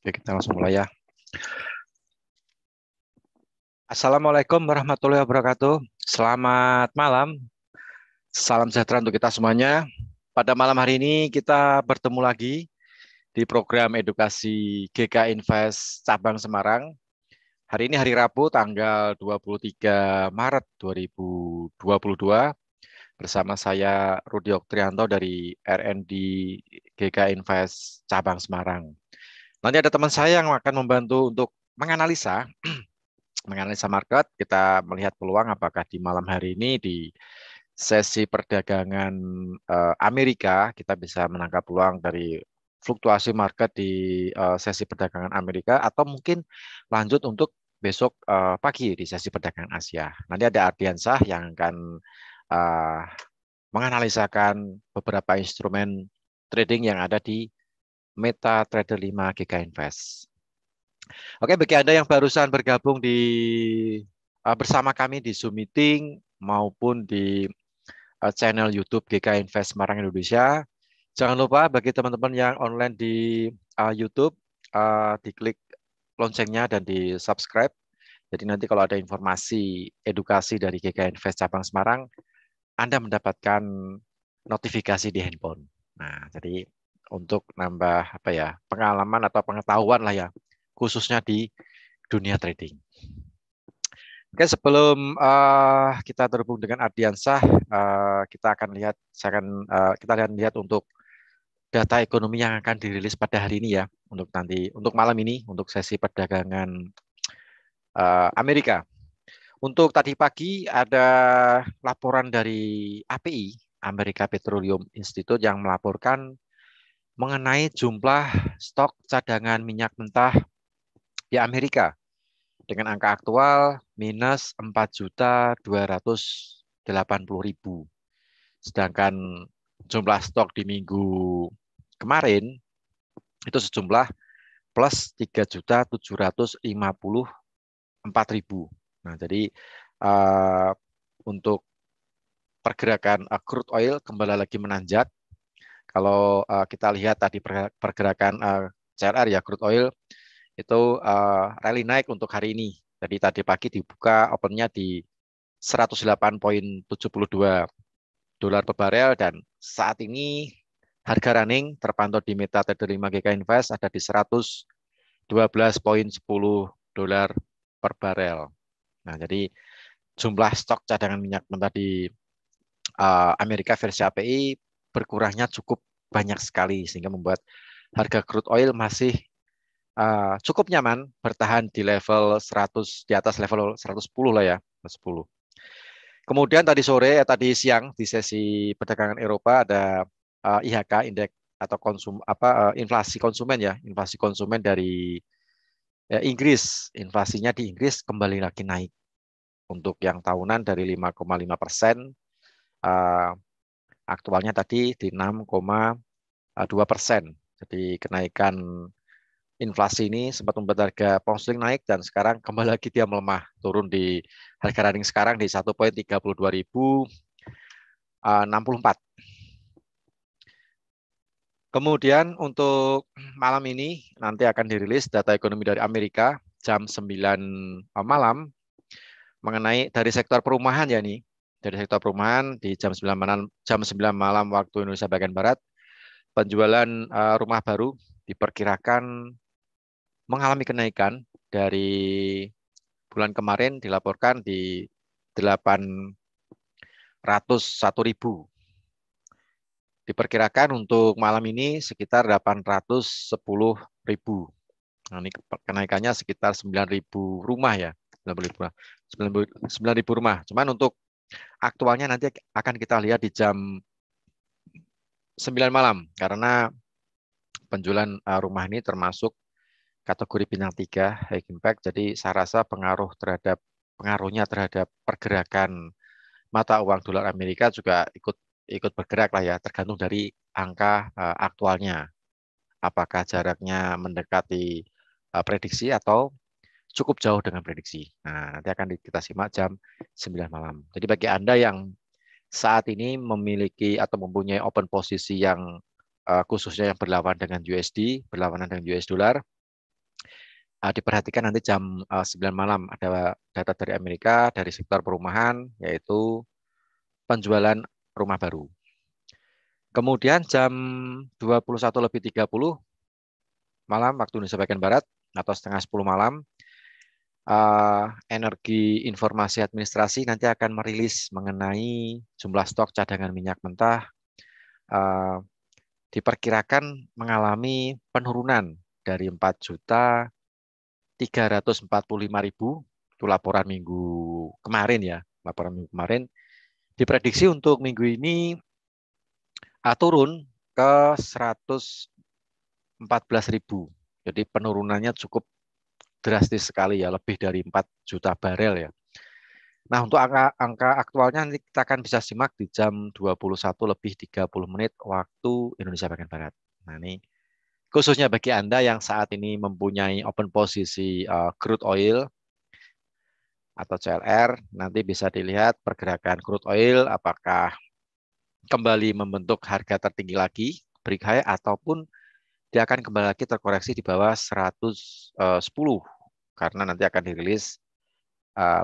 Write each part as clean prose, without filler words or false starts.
Oke, kita langsung mulai ya. Assalamualaikum warahmatullahi wabarakatuh. Selamat malam. Salam sejahtera untuk kita semuanya. Pada malam hari ini kita bertemu lagi di program edukasi GK Invest Cabang Semarang. Hari ini hari Rabu tanggal 23 Maret 2022 bersama saya Rudi Oktrianto dari RND GK Invest Cabang Semarang. Nanti ada teman saya yang akan membantu untuk menganalisa market. Kita melihat peluang apakah di malam hari ini di sesi perdagangan Amerika kita bisa menangkap peluang dari fluktuasi market di sesi perdagangan Amerika, atau mungkin lanjut untuk besok pagi di sesi perdagangan Asia. Nanti ada Ardiansah yang akan uh, menganalisakan beberapa instrumen trading yang ada di MetaTrader 5 GK Invest. Oke, bagi Anda yang barusan bergabung bersama kami di Zoom meeting maupun di channel YouTube GK Invest Semarang Indonesia, jangan lupa bagi teman-teman yang online di YouTube, diklik loncengnya dan di subscribe. Jadi nanti kalau ada informasi edukasi dari GK Invest Cabang Semarang, Anda mendapatkan notifikasi di handphone. Nah, jadi untuk nambah pengalaman atau pengetahuan lah ya, khususnya di dunia trading. Oke, sebelum kita terhubung dengan Ardiansah, kita akan lihat, kita akan lihat untuk data ekonomi yang akan dirilis pada hari ini ya, untuk malam ini, untuk sesi perdagangan Amerika. Untuk tadi pagi ada laporan dari API, Amerika Petroleum Institute, yang melaporkan mengenai jumlah stok cadangan minyak mentah di Amerika dengan angka aktual minus 4.280.000. Sedangkan jumlah stok di minggu kemarin itu sejumlah plus 3.754.000. Nah, jadi untuk pergerakan crude oil kembali lagi menanjak. Kalau kita lihat tadi pergerakan CRR ya, crude oil itu rally naik untuk hari ini. Jadi tadi pagi dibuka opennya di 108,72 dolar per barel, dan saat ini harga running terpantau di MetaTrader 5 GK Invest ada di 112,10 dolar per barel. Nah, jadi jumlah stok cadangan minyak mentah di Amerika versi API berkurangnya cukup banyak sekali, sehingga membuat harga crude oil masih cukup nyaman bertahan di level 100, di atas level 110 lah ya, 110. Kemudian tadi siang di sesi perdagangan Eropa ada IHK, indeks atau inflasi konsumen ya, inflasi konsumen dari Inggris. Inflasinya di Inggris kembali lagi naik untuk yang tahunan dari 5,5%, aktualnya tadi di 6,2%. Jadi kenaikan inflasi ini sempat membuat harga pound sterling naik, dan sekarang kembali lagi dia melemah, turun di harga running sekarang di 1.32.064. Kemudian untuk malam ini nanti akan dirilis data ekonomi dari Amerika jam 9 malam mengenai dari sektor perumahan ya nih. Dari sektor perumahan di jam 9 malam waktu Indonesia bagian barat, penjualan rumah baru diperkirakan mengalami kenaikan dari bulan kemarin, dilaporkan di 801.000. Diperkirakan untuk malam ini sekitar 810.000. Nah, ini kenaikannya sekitar 9.000 rumah ya, 9.000 rumah. Cuman untuk aktualnya nanti akan kita lihat di jam 9 malam, karena penjualan rumah ini termasuk kategori bintang 3 high impact. Jadi saya rasa pengaruhnya terhadap pergerakan mata uang dolar Amerika juga ikut bergerak lah ya, tergantung dari angka aktualnya. Apakah jaraknya mendekati prediksi atau cukup jauh dengan prediksi. Nah, nanti akan kita simak jam 9 malam. Jadi bagi Anda yang saat ini memiliki atau mempunyai open posisi yang khususnya yang berlawanan dengan USD, berlawanan dengan US dollar, diperhatikan nanti jam 9 malam ada data dari Amerika dari sektor perumahan, yaitu penjualan rumah baru. Kemudian jam 21.30 malam waktu Indonesia bagian Barat atau setengah 10 malam, Energi Informasi Administrasi nanti akan merilis mengenai jumlah stok cadangan minyak mentah, diperkirakan mengalami penurunan dari 4.345.000, itu laporan minggu kemarin ya, laporan minggu kemarin. Diprediksi untuk minggu ini turun ke 114.000. Jadi penurunannya cukup drastis sekali ya, lebih dari 4 juta barel ya. Nah, untuk angka aktualnya nanti kita akan bisa simak di jam 21.30 waktu Indonesia bagian Barat. Nah, ini khususnya bagi Anda yang saat ini mempunyai open posisi crude oil atau CLR, nanti bisa dilihat pergerakan crude oil apakah kembali membentuk harga tertinggi lagi, break high, ataupun dia akan kembali lagi terkoreksi di bawah 110 karena nanti akan dirilis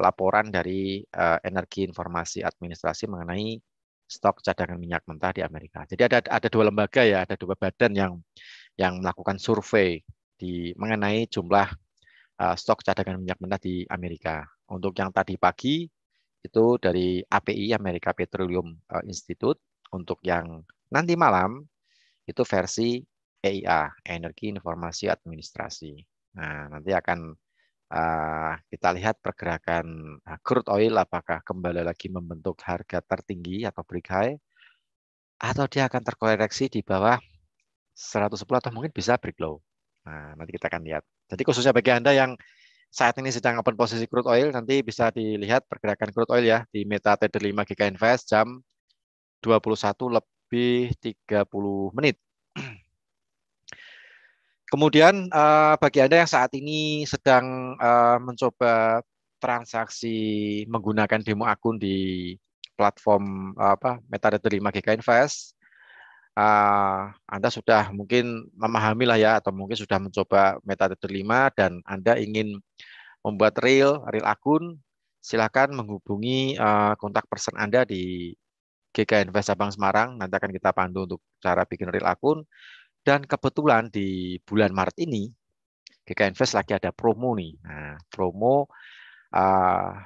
laporan dari Energi Informasi Administrasi mengenai stok cadangan minyak mentah di Amerika. Jadi ada dua lembaga ya, ada dua badan yang melakukan survei mengenai jumlah stok cadangan minyak mentah di Amerika. Untuk yang tadi pagi itu dari API, Amerika Petroleum Institute. Untuk yang nanti malam itu versi EIA, Energi Informasi Administrasi. Nah, nanti akan kita lihat pergerakan crude oil apakah kembali lagi membentuk harga tertinggi atau break high, atau dia akan terkoreksi di bawah 110 atau mungkin bisa break low. Nah, nanti kita akan lihat. Jadi khususnya bagi Anda yang saat ini sedang open posisi crude oil, nanti bisa dilihat pergerakan crude oil ya di MetaTrader 5 GK Invest jam 21.30. Kemudian bagi Anda yang saat ini sedang mencoba transaksi menggunakan demo akun di platform MetaTrader 5 GK Invest, Anda sudah mungkin memahami lah ya, atau mungkin sudah mencoba MetaTrader 5 dan Anda ingin membuat real akun, silakan menghubungi kontak person Anda di GK Invest Sabang Semarang. Nanti akan kita pandu untuk cara bikin real akun. Dan kebetulan di bulan Maret ini, GK Invest lagi ada promo nih. Nah, promo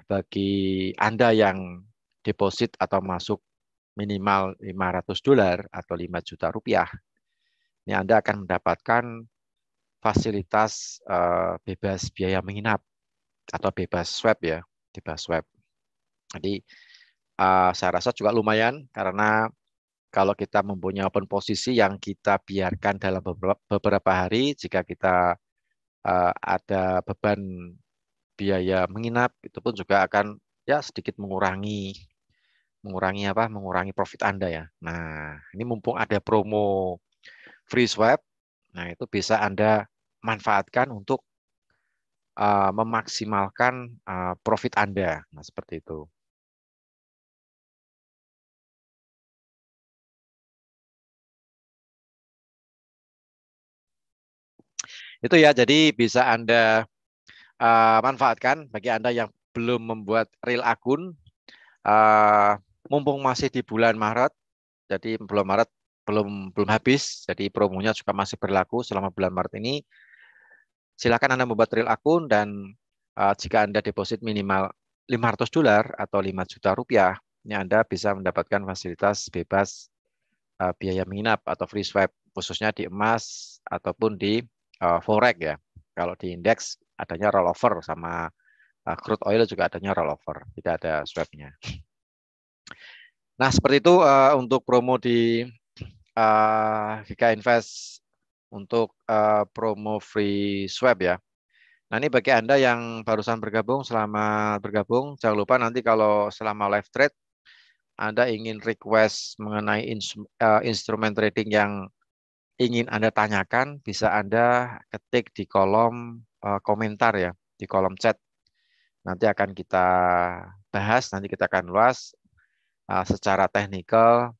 bagi Anda yang deposit atau masuk minimal $500 atau 5 juta rupiah, ini Anda akan mendapatkan fasilitas bebas biaya menginap atau bebas swab ya, bebas swab. Jadi saya rasa juga lumayan karena kalau kita mempunyai open posisi yang kita biarkan dalam beberapa hari, jika kita ada beban biaya menginap, itu pun juga akan ya sedikit mengurangi profit Anda ya. Nah, ini mumpung ada promo free swap, nah itu bisa Anda manfaatkan untuk memaksimalkan profit Anda. Nah, seperti itu. Itu ya, jadi bisa Anda manfaatkan bagi Anda yang belum membuat real akun, mumpung masih di bulan Maret, jadi bulan Maret belum habis, jadi promonya juga masih berlaku selama bulan Maret ini. Silakan Anda membuat real akun dan jika Anda deposit minimal $500 atau 5 juta rupiah, ini Anda bisa mendapatkan fasilitas bebas biaya menginap atau free swap, khususnya di emas ataupun di forex ya. Kalau di indeks adanya rollover, sama crude oil juga adanya rollover, tidak ada swapnya. Nah, seperti itu untuk promo di GK Invest untuk promo free swap ya. Nah, ini bagi Anda yang barusan bergabung, selamat bergabung. Jangan lupa nanti kalau selama live trade Anda ingin request mengenai instrumen trading yang ingin Anda tanyakan, bisa Anda ketik di kolom komentar ya, di kolom chat. Nanti akan kita bahas, nanti kita akan luas secara teknikal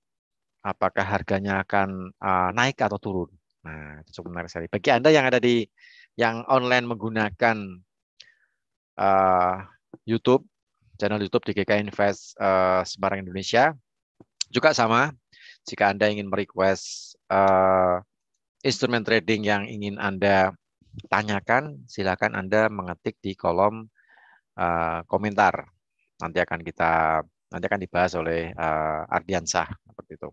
apakah harganya akan naik atau turun. Nah, itu cukup menarik sekali. Bagi Anda yang ada di yang online menggunakan YouTube, channel YouTube di GK Invest Semarang Indonesia, juga sama. Jika Anda ingin merequest instrumen trading yang ingin Anda tanyakan, silakan Anda mengetik di kolom komentar. Nanti akan dibahas oleh Ardiansah seperti itu.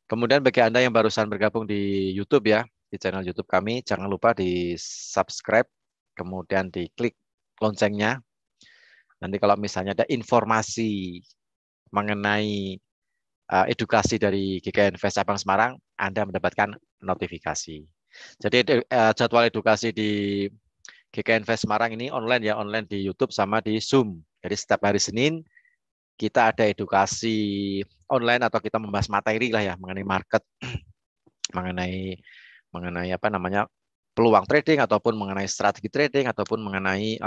Kemudian bagi Anda yang barusan bergabung di YouTube ya, di channel YouTube kami, jangan lupa di subscribe, kemudian diklik loncengnya. Nanti kalau misalnya ada informasi mengenai edukasi dari GK Invest Cabang Semarang, Anda mendapatkan notifikasi. Jadi jadwal edukasi di GK Invest Semarang ini online ya, online di YouTube sama di Zoom. Jadi setiap hari Senin kita ada edukasi online atau kita membahas materi lah ya mengenai market, mengenai apa namanya peluang trading ataupun mengenai strategi trading ataupun mengenai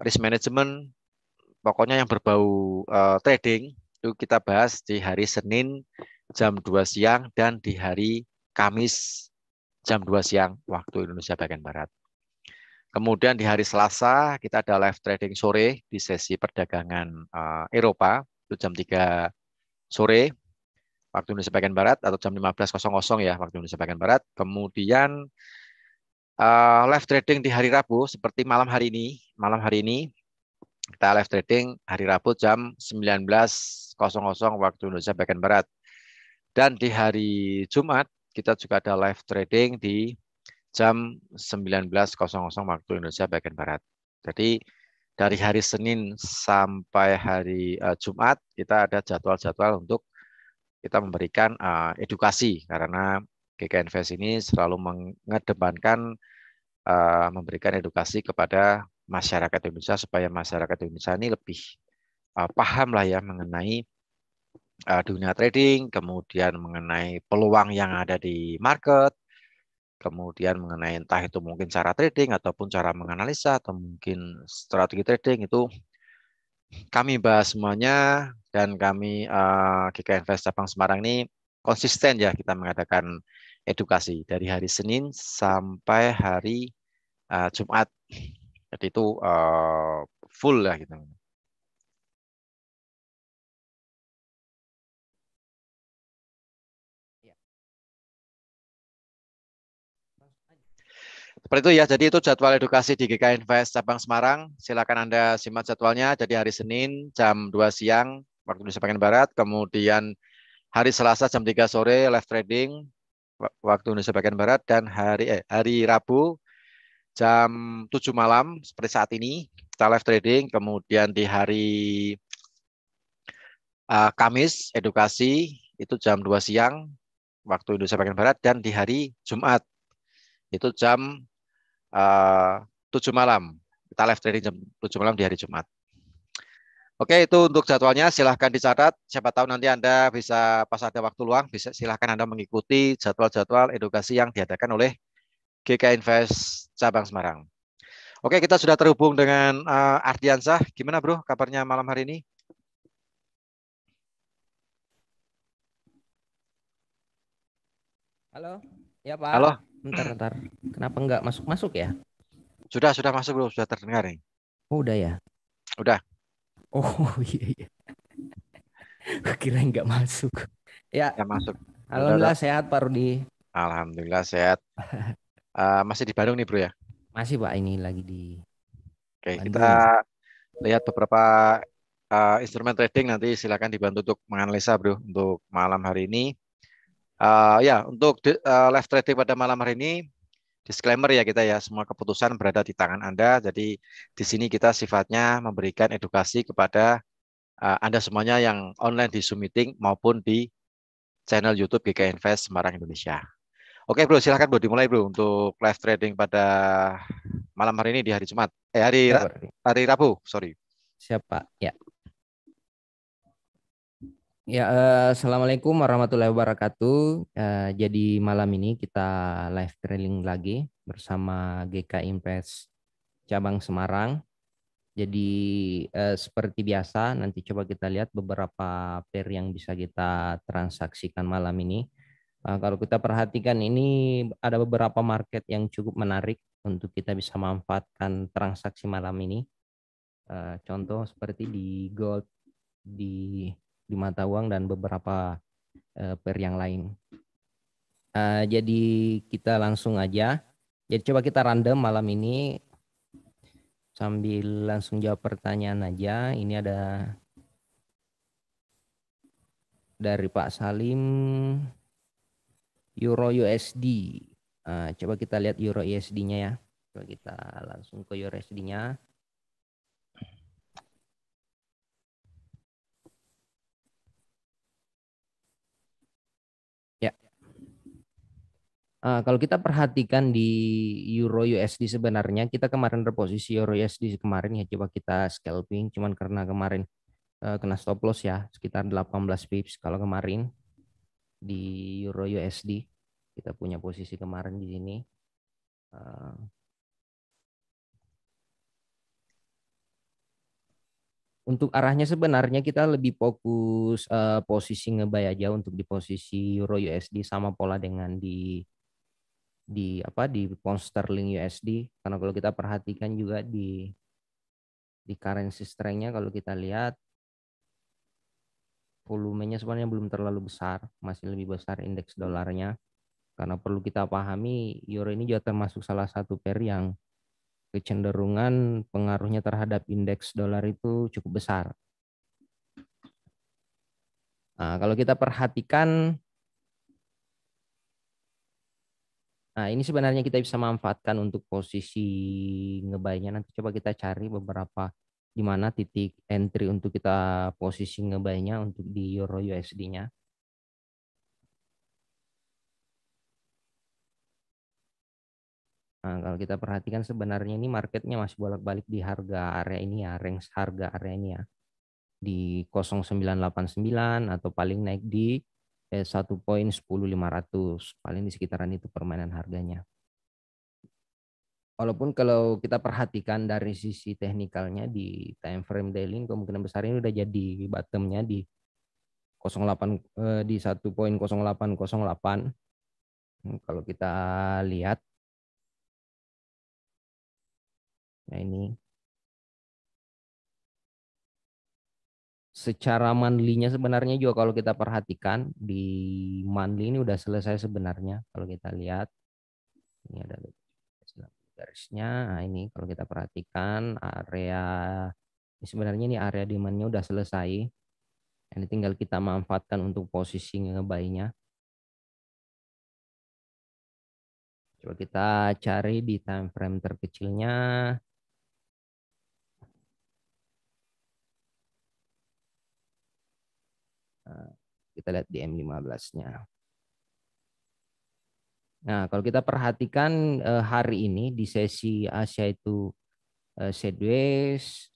risk management, pokoknya yang berbau trading itu kita bahas di hari Senin jam 2 siang dan di hari Kamis jam 2 siang waktu Indonesia bagian Barat. Kemudian di hari Selasa kita ada live trading sore di sesi perdagangan Eropa itu jam 3 sore waktu Indonesia bagian Barat atau jam 15.00 ya waktu Indonesia bagian Barat. Kemudian live trading di hari Rabu seperti malam hari ini. Malam hari ini kita live trading hari Rabu jam 19.00 waktu Indonesia bagian Barat. Dan di hari Jumat kita juga ada live trading di jam 19.00 waktu Indonesia bagian Barat. Jadi dari hari Senin sampai hari Jumat kita ada jadwal-jadwal untuk kita memberikan edukasi karena GK Invest ini selalu mengedepankan memberikan edukasi kepada masyarakat Indonesia supaya masyarakat Indonesia ini lebih paham lah ya mengenai dunia trading, kemudian mengenai peluang yang ada di market, kemudian mengenai entah itu mungkin cara trading ataupun cara menganalisa atau mungkin strategi trading itu kami bahas semuanya dan kami GK Invest Cabang Semarang ini konsisten ya kita mengadakan edukasi dari hari Senin sampai hari Jumat. Jadi itu full lah gitu. Seperti itu ya, jadi itu jadwal edukasi di GK Invest Cabang Semarang. Silakan Anda simak jadwalnya. Jadi hari Senin jam 2 siang waktu Indonesia bagian Barat, kemudian hari Selasa jam 3 sore live trading waktu Indonesia bagian Barat dan hari Rabu jam 7 malam seperti saat ini kita live trading, kemudian di hari Kamis edukasi itu jam 2 siang waktu Indonesia bagian Barat dan di hari Jumat itu jam 7 malam. Kita live trading jam 7 malam di hari Jumat. Oke, itu untuk jadwalnya silahkan dicatat. Siapa tahu nanti Anda bisa pas ada waktu luang, bisa silahkan Anda mengikuti jadwal-jadwal edukasi yang diadakan oleh GK Invest Cabang Semarang. Oke, kita sudah terhubung dengan Ardiansah. Gimana bro kabarnya malam hari ini? Halo, ya Pak. Halo, Bentar. Kenapa nggak masuk-masuk ya? sudah masuk bro, sudah terdengar nih. Oh, udah ya. Udah, Oh iya. Kira nggak masuk. Ya, ya masuk. Udah. alhamdulillah sehat Pak Rudi. Alhamdulillah sehat. Masih di Bandung nih bro ya. Masih Pak, ini lagi di Oke, kita Bandung. lihat beberapa instrumen trading nanti silakan dibantu untuk menganalisa bro untuk malam hari ini. Ya untuk live trading pada malam hari ini disclaimer ya kita ya semua keputusan berada di tangan Anda. Jadi di sini kita sifatnya memberikan edukasi kepada Anda semuanya yang online di Zoom meeting maupun di channel YouTube GK Invest Semarang Indonesia. Oke bro, silakan bro dimulai bro untuk live trading pada malam hari ini di hari Jumat. Ya Pak Rudi. Hari Rabu, sorry. Siapa? Ya. Ya, Assalamualaikum warahmatullahi wabarakatuh. Jadi malam ini kita live trailing lagi bersama GK Invest Cabang Semarang. Jadi seperti biasa nanti coba kita lihat beberapa pair yang bisa kita transaksikan malam ini. Kalau kita perhatikan ini ada beberapa market yang cukup menarik untuk kita bisa manfaatkan transaksi malam ini. Contoh seperti di gold, di mata uang dan beberapa pair yang lain. Jadi kita langsung aja. Jadi coba kita random malam ini sambil langsung jawab pertanyaan aja. Ini ada dari Pak Salim, Euro USD. Coba kita lihat Euro USD-nya ya. Coba kita langsung ke Euro USD-nya. Ya. Kalau kita perhatikan di Euro USD sebenarnya kita kemarin berposisi Euro USD kemarin ya, coba kita scalping cuman karena kemarin kena stop loss ya sekitar 18 pips kalau kemarin di Euro USD kita punya posisi kemarin di sini. Uh, Untuk arahnya sebenarnya kita lebih fokus posisi ngebuy aja untuk di posisi Euro USD sama pola dengan di pound sterling USD, karena kalau kita perhatikan juga di currency strength-nya kalau kita lihat volumenya sebenarnya belum terlalu besar, masih lebih besar indeks dolarnya, karena perlu kita pahami euro ini juga termasuk salah satu pair yang kecenderungan pengaruhnya terhadap indeks dolar itu cukup besar. Kalau kita perhatikan, ini sebenarnya kita bisa manfaatkan untuk posisi ngebaynya. Nanti coba kita cari beberapa di mana titik entry untuk kita posisi ngebaynya untuk di Euro USD-nya. Kalau kita perhatikan sebenarnya ini marketnya masih bolak-balik di harga area ini ya, range harga area ini ya. Di 0,989 atau paling naik di 1.10500. Paling di sekitaran itu permainan harganya. Walaupun kalau kita perhatikan dari sisi teknikalnya di time frame daily kemungkinan besar ini udah jadi bottomnya di 08 di 1.0808. Kalau kita lihat, nah ini secara monthly-nya sebenarnya juga kalau kita perhatikan di monthly ini udah selesai sebenarnya. Kalau kita lihat ini ada garisnya. Nah, ini kalau kita perhatikan area ini sebenarnya ini area demand-nya udah selesai. Ini tinggal kita manfaatkan untuk posisi ngebuy-nya. Coba kita cari di time frame terkecilnya. Nah, kita lihat di M15-nya. Nah, kalau kita perhatikan hari ini di sesi Asia itu sideways,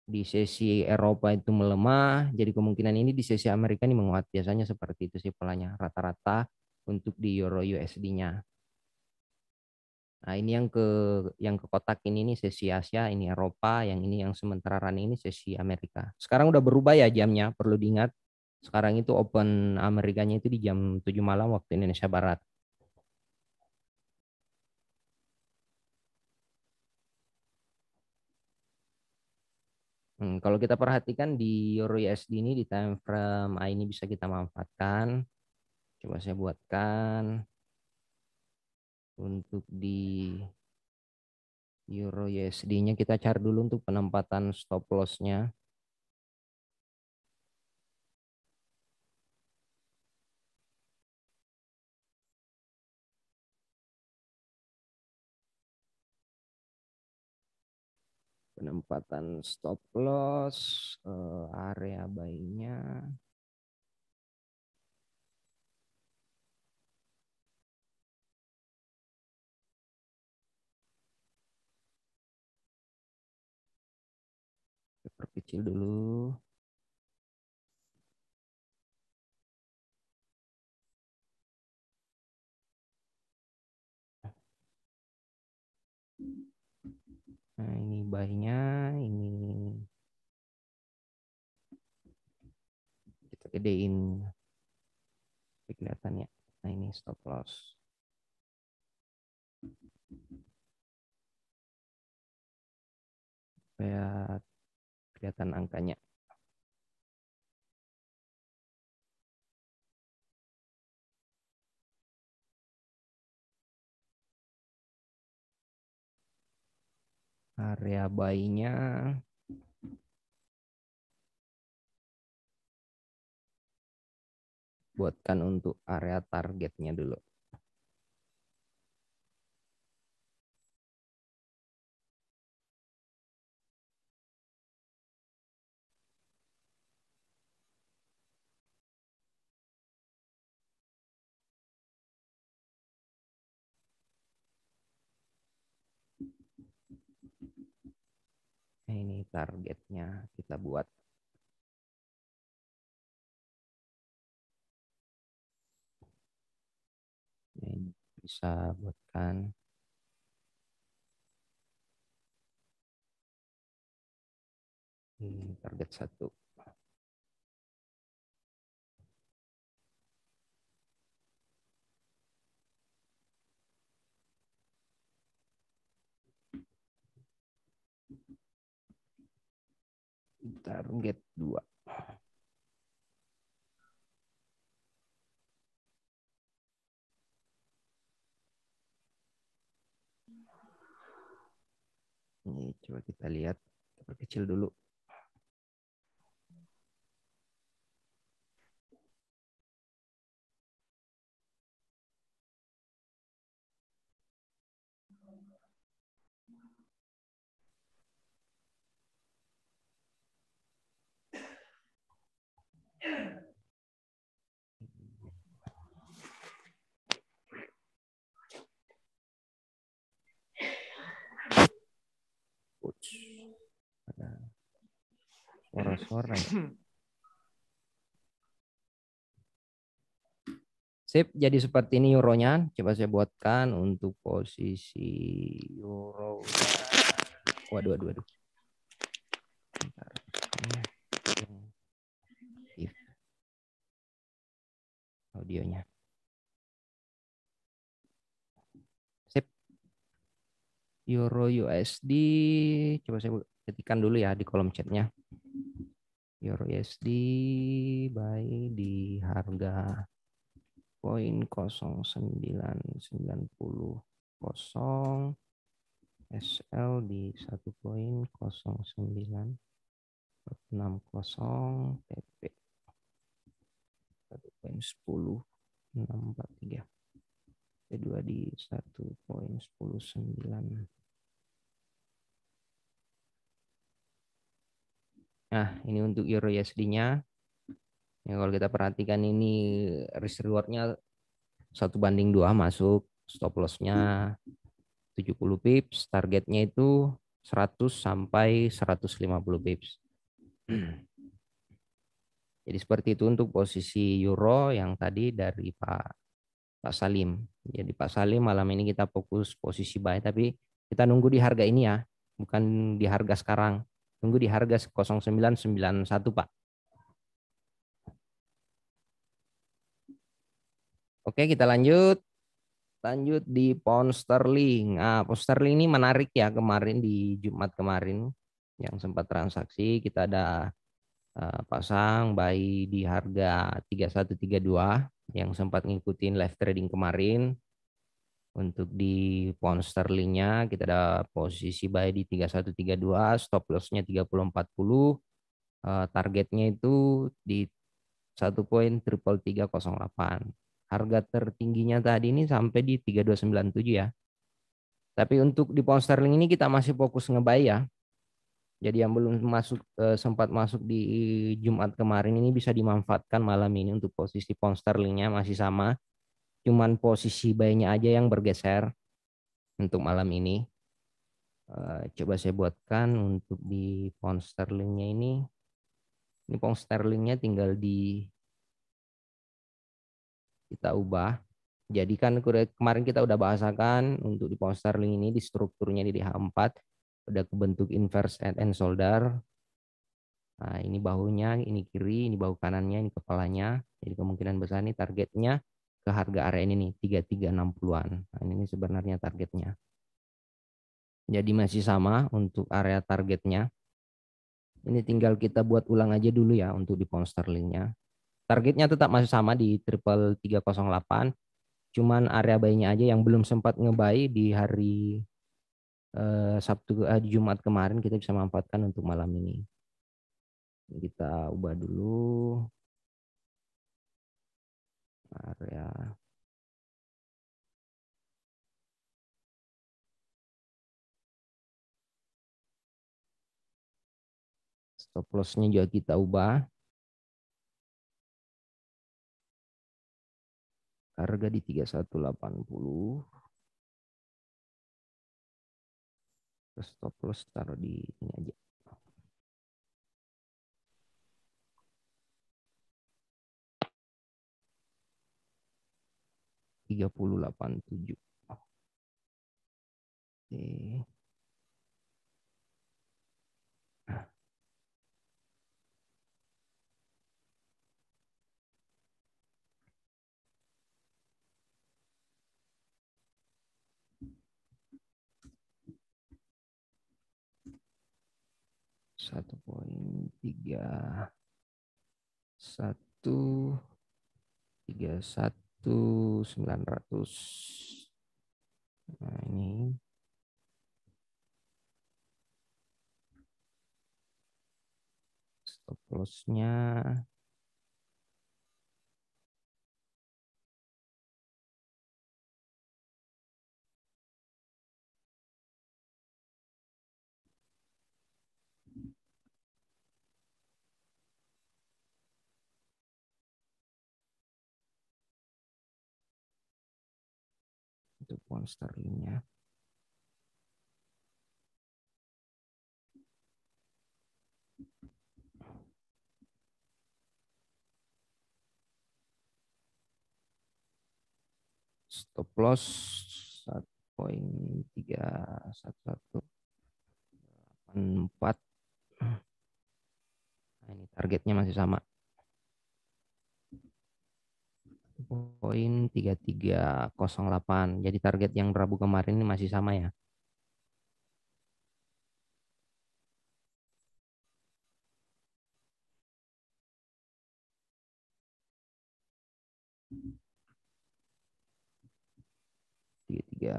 di sesi Eropa itu melemah, jadi kemungkinan ini di sesi Amerika ini menguat. Biasanya seperti itu sih polanya rata-rata untuk di Euro USD-nya. Nah, ini yang ke kotak ini sesi Asia, ini Eropa, yang ini yang sementara running ini sesi Amerika. Sekarang udah berubah ya jamnya, perlu diingat. Sekarang itu open Amerikanya itu di jam 7 malam waktu Indonesia Barat. Kalau kita perhatikan di Euro USD ini di time frame ini bisa kita manfaatkan. Coba saya buatkan untuk di Euro USD-nya kita cari dulu untuk penempatan stop loss-nya. Penempatan stop loss, area buy-nya. Perkecil dulu. Nah, ini buy-nya, ini kita gedein kelihatannya. Nah ini stop loss. Supaya kelihatan angkanya. Area buy-nya buatkan untuk area targetnya dulu. Nah, ini targetnya kita buat. Ini bisa buatkan target 1. Target 2. Ini coba kita lihat, kita perkecil dulu. Ada suara-suara. Sip, jadi seperti ini euronya. Coba saya buatkan untuk posisi euro. Waduh. Bentar. Audionya. Sip. Euro USD. Coba saya ketikkan dulu ya di kolom chatnya. Euro USD buy di harga poin 0990, SL di 1.0960, TP 1.10643, P2 di 1.109. Nah, ini untuk Euro USD-nya. Ya, kalau kita perhatikan ini risk reward-nya 1:2 masuk, stop loss-nya 70 pips, targetnya itu 100 sampai 150 pips. Jadi seperti itu untuk posisi euro yang tadi dari Pak Salim. Jadi Pak Salim malam ini kita fokus posisi buy, tapi kita nunggu di harga ini ya, bukan di harga sekarang. Tunggu di harga 0991 Pak. Oke, kita lanjut di pound sterling. Nah, pound sterling ini menarik ya, kemarin di Jumat kemarin yang sempat transaksi kita ada pasang buy di harga 3132 yang sempat ngikutin live trading kemarin. Untuk di pound sterlingnya kita ada posisi buy di 3132, stop lossnya 3040, targetnya itu di 1.33308. Harga tertingginya tadi ini sampai di 3297 ya. Tapi untuk di pound sterling ini kita masih fokus ngebuy ya. Jadi yang belum masuk sempat masuk di Jumat kemarin ini bisa dimanfaatkan malam ini untuk posisi pound sterlingnya masih sama. Cuman posisi buy-nya aja yang bergeser untuk malam ini. Coba saya buatkan untuk di pound sterlingnya ini. Ini pound sterlingnya tinggal kita ubah. Jadi kan kemarin kita udah bahasakan untuk di pound sterling ini di strukturnya di DH4 udah kebentuk inverse head and shoulder. Nah, ini bahunya, ini kiri, ini bahu kanannya, ini kepalanya. Jadi kemungkinan besar ini targetnya ke harga area ini nih 3360-an. Nah, ini sebenarnya targetnya. Jadi masih sama untuk area targetnya. Ini tinggal kita buat ulang aja dulu ya untuk di pound sterlingnya. Targetnya tetap masih sama di triple 308. Cuman area buy-nya aja yang belum sempat ngebuy di hari Jumat kemarin kita bisa manfaatkan untuk malam ini. Kita ubah dulu area. Stop loss-nya juga kita ubah. Harga di 3180. Terus stop loss taruh di ini aja. Tiga puluh delapan tujuh. Oke. Satu poin tiga satu tiga satu 900. Nah ini stop loss-nya. Untuk pound sterlingnya. Stop loss 1.3114. Nah, ini targetnya masih sama. Poin 3308. Jadi target yang Rabu kemarin ini masih sama ya. Tiga.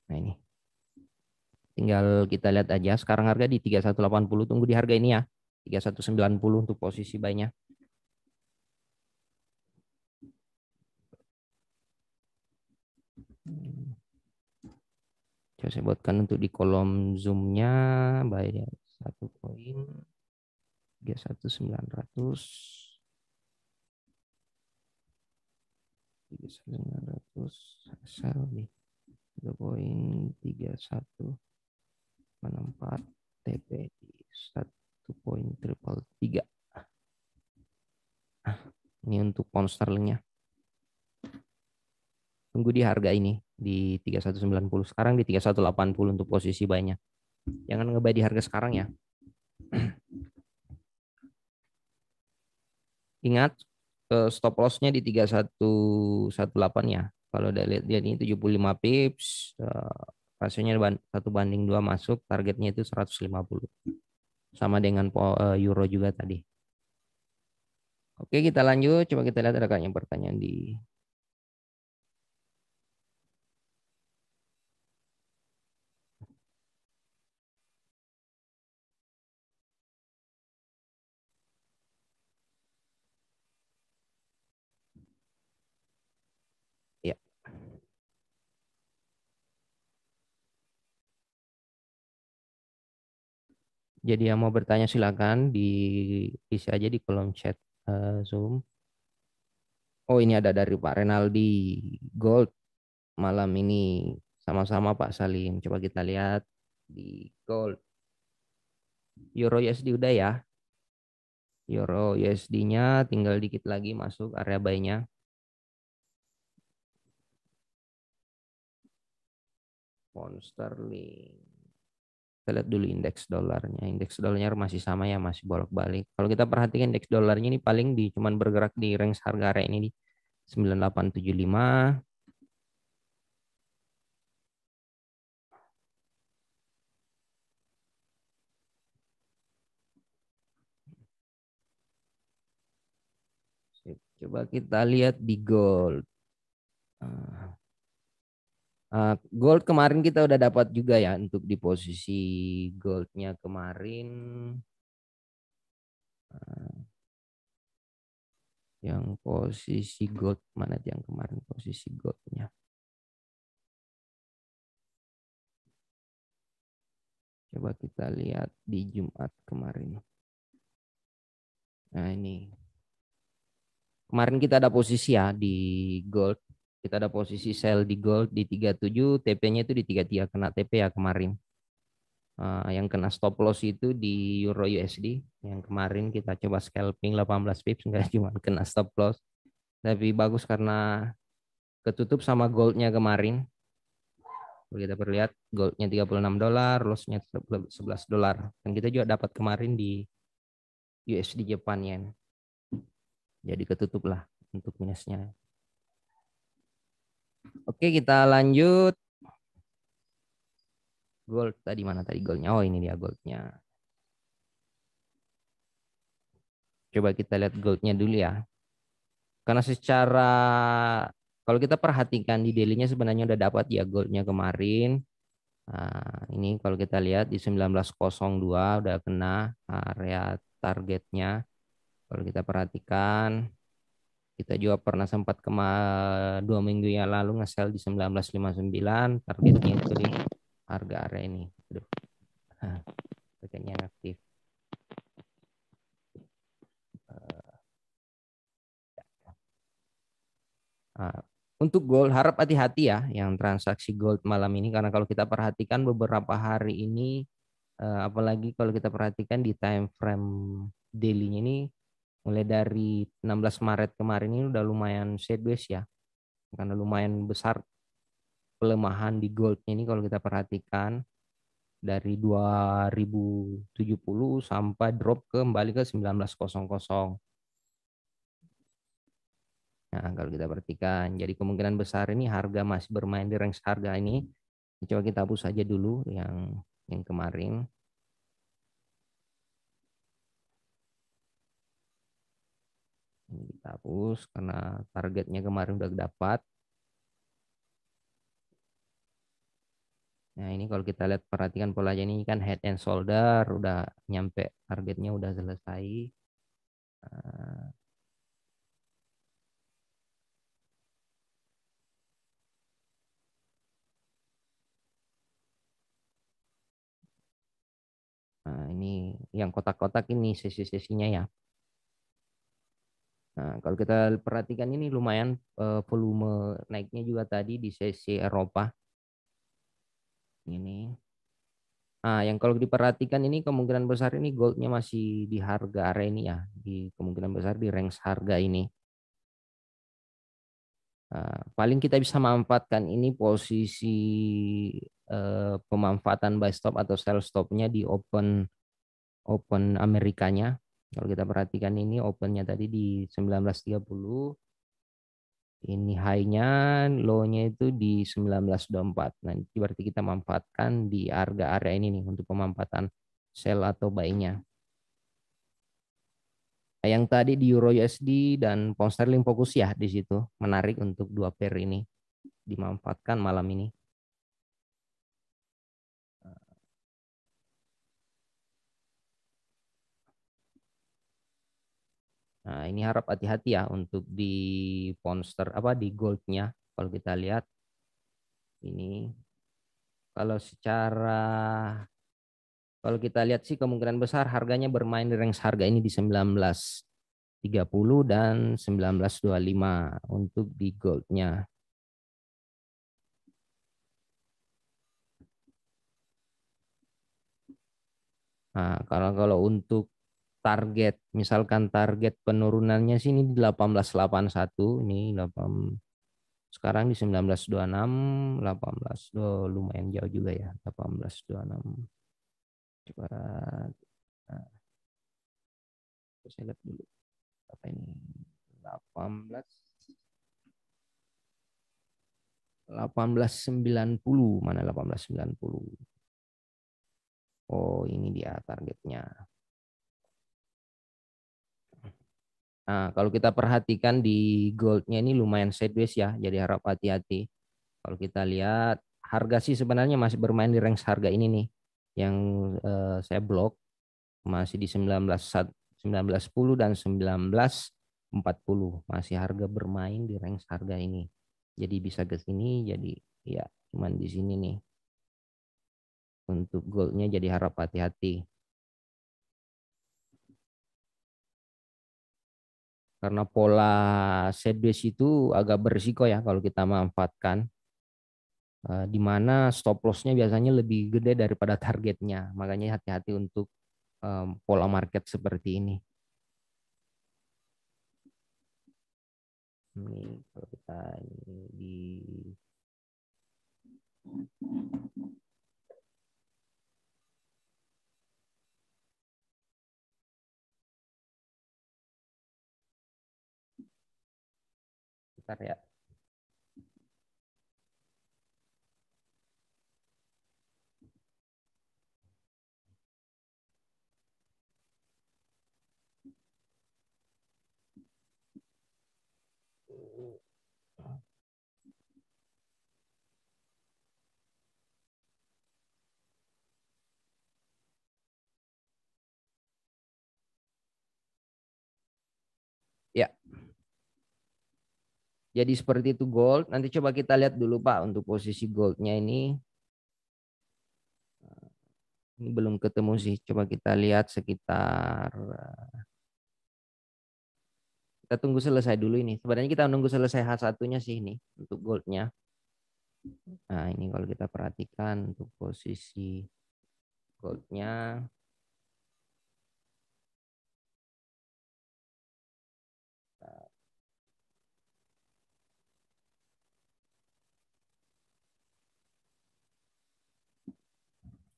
Nah ini. Tinggal kita lihat aja. Sekarang harga di 3180. Tunggu di harga ini ya. 3190 untuk posisi buy-nya. Coba saya buatkan untuk di kolom zoom-nya. Buy 1 poin 31900. 31900 sell nih 3.3164 TP di 1.333. Ini untuk pound sterlingnya. Tunggu di harga ini di 3190. Sekarang di 3180 untuk posisi buy-nya. Jangan nge-buy di harga sekarang ya. Ingat stop loss-nya di 3118 ya. Kalau udah lihat dia ini 75 pips, rasionya 1:2 masuk, targetnya itu 150. Sama dengan euro juga tadi. Oke, kita lanjut. Coba kita lihat ada kayaknya pertanyaan di ya. Jadi yang mau bertanya silakan diisi aja di kolom chat Zoom. Oh, ini ada dari Pak Renaldi. Gold malam ini sama-sama Pak Salim. Coba kita lihat di gold. Euro USD udah ya. Euro USD-nya tinggal dikit lagi masuk area buy-nya. Pound sterling. Kita lihat dulu indeks dolarnya. Indeks dolarnya masih sama ya, masih bolak-balik. Kalau kita perhatikan indeks dolarnya ini paling cuman bergerak di range harga area ini di 9875. Coba kita lihat di gold. Gold kemarin kita udah dapat juga ya untuk di posisi goldnya kemarin. Yang posisi gold mana yang kemarin posisi goldnya? Coba kita lihat di Jumat kemarin. Nah ini. Kemarin kita ada posisi ya di gold. Kita ada posisi sell di gold di 37, TP-nya itu di 33, kena TP ya kemarin. Yang kena stop loss itu di Euro USD. Yang kemarin kita coba scalping 18 pips, enggak cuma kena stop loss. Tapi bagus karena ketutup sama goldnya kemarin. Kita perlihat goldnya $36, lossnya $11. Dan kita juga dapat kemarin di USD Japan Yen. Jadi ketutup lah untuk minusnya. Oke, kita lanjut. Gold tadi mana tadi goldnya? Oh, ini dia goldnya. Coba kita lihat goldnya dulu ya. Karena secara kalau kita perhatikan di daily-nya sebenarnya udah dapat ya goldnya kemarin. Nah, ini kalau kita lihat di 1902 udah kena area targetnya. Kalau kita perhatikan, kita juga pernah sempat 2 minggu yang lalu nge-sell di 1959, targetnya itu di harga area ini. Aduh, targetnya aktif. Untuk gold harap hati-hati ya yang transaksi gold malam ini, karena kalau kita perhatikan beberapa hari ini apalagi kalau kita perhatikan di time frame daily-nya ini mulai dari 16 Maret kemarin ini udah lumayan sideways ya, karena lumayan besar pelemahan di goldnya ini kalau kita perhatikan dari 2070 sampai drop kembali ke 1900. Nah, kalau kita perhatikan, jadi kemungkinan besar ini harga masih bermain di range harga ini. Coba kita hapus saja dulu yang kemarin. Ini kita hapus karena targetnya kemarin udah dapat. Nah, ini kalau kita lihat perhatikan polanya ini kan head and shoulder udah nyampe targetnya udah selesai. Nah, ini yang kotak-kotak ini sesi-sesinya ya. Nah, kalau kita perhatikan ini lumayan volume naiknya juga tadi di sesi Eropa. Ini. Nah, yang kalau diperhatikan ini kemungkinan besar ini goldnya masih di harga area ini ya. Di kemungkinan besar di range harga ini. Paling kita bisa manfaatkan ini posisi pemanfaatan buy stop atau sell stopnya di open Amerikanya. Kalau kita perhatikan ini opennya tadi di 1930, ini high-nya, low-nya itu di 1924. Nah, itu berarti kita manfaatkan di harga area ini nih untuk pemanfaatan sell atau buy-nya. Yang tadi di Euro USD dan Pound Sterling fokus ya di situ. Menarik untuk dua pair ini dimanfaatkan malam ini. Nah, ini harap hati-hati ya untuk di Ponster di goldnya. Kalau kita lihat ini kalau kita lihat sih kemungkinan besar harganya bermain di range harga ini di 1930 dan 1925 untuk di goldnya. Nah, kalau untuk target, misalkan target penurunannya sini di 1881, ini sekarang di 1926, 18, lumayan jauh juga ya, 1826. Coba nah, saya lihat dulu apa ini 18 1890 mana 1890. Oh, ini dia targetnya. Nah, kalau kita perhatikan di goldnya ini lumayan sideways ya, jadi harap hati-hati. Kalau kita lihat harga sih sebenarnya masih bermain di range harga ini nih, yang saya blok masih di 1910 dan 1940 masih harga bermain di range harga ini. Jadi bisa ke sini, jadi ya cuman di sini nih untuk goldnya, jadi harap hati-hati. Karena pola sideways itu agak berisiko ya kalau kita manfaatkan, di mana stop loss-nya biasanya lebih gede daripada targetnya. Makanya hati-hati untuk pola market seperti ini. Ini kalau kita ini di bentar ya. Ya, jadi seperti itu gold. Nanti coba kita lihat dulu Pak untuk posisi goldnya ini. Ini belum ketemu sih. Coba kita lihat sekitar. Kita tunggu selesai dulu ini. Sebenarnya kita nunggu selesai H1-nya sih ini untuk goldnya. Nah ini kalau kita perhatikan untuk posisi goldnya.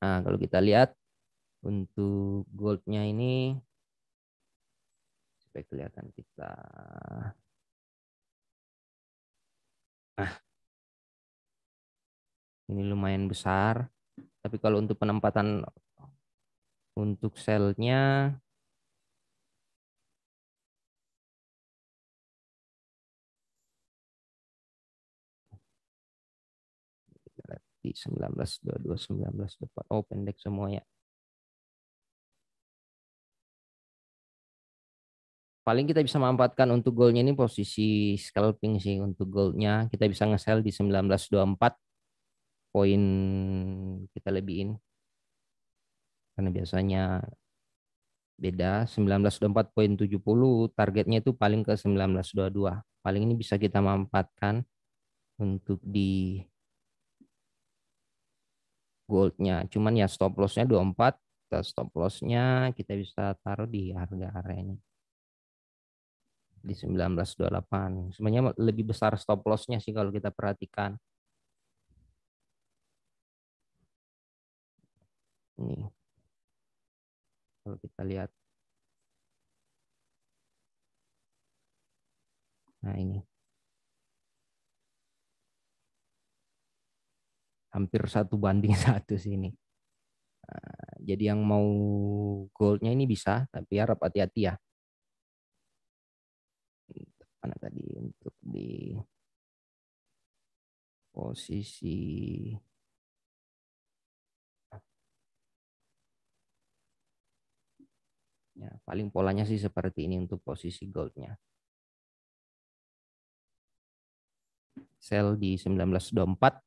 Nah kalau kita lihat untuk goldnya ini supaya kelihatan kita. Nah ini lumayan besar. Tapi kalau untuk penempatan untuk selnya di 1922 1924. Oh pendek semua ya. Paling kita bisa manfaatkan untuk goalnya ini posisi scalping sih untuk goldnya. Kita bisa nge-sell di 1924 poin kita lebihin. Karena biasanya beda 1924,70 targetnya itu paling ke 1922. Paling ini bisa kita manfaatkan untuk di goldnya. Cuman ya stop lossnya 24. Stop lossnya kita bisa taruh di harga area ini di 1928. Sebenarnya lebih besar stop lossnya sih kalau kita perhatikan. Ini kalau kita lihat. Nah ini hampir 1:1 sih ini. Nah, jadi yang mau goldnya ini bisa, tapi harap hati-hati ya. Mana tadi untuk di posisi ya paling polanya sih seperti ini untuk posisi goldnya. Sell di 1924,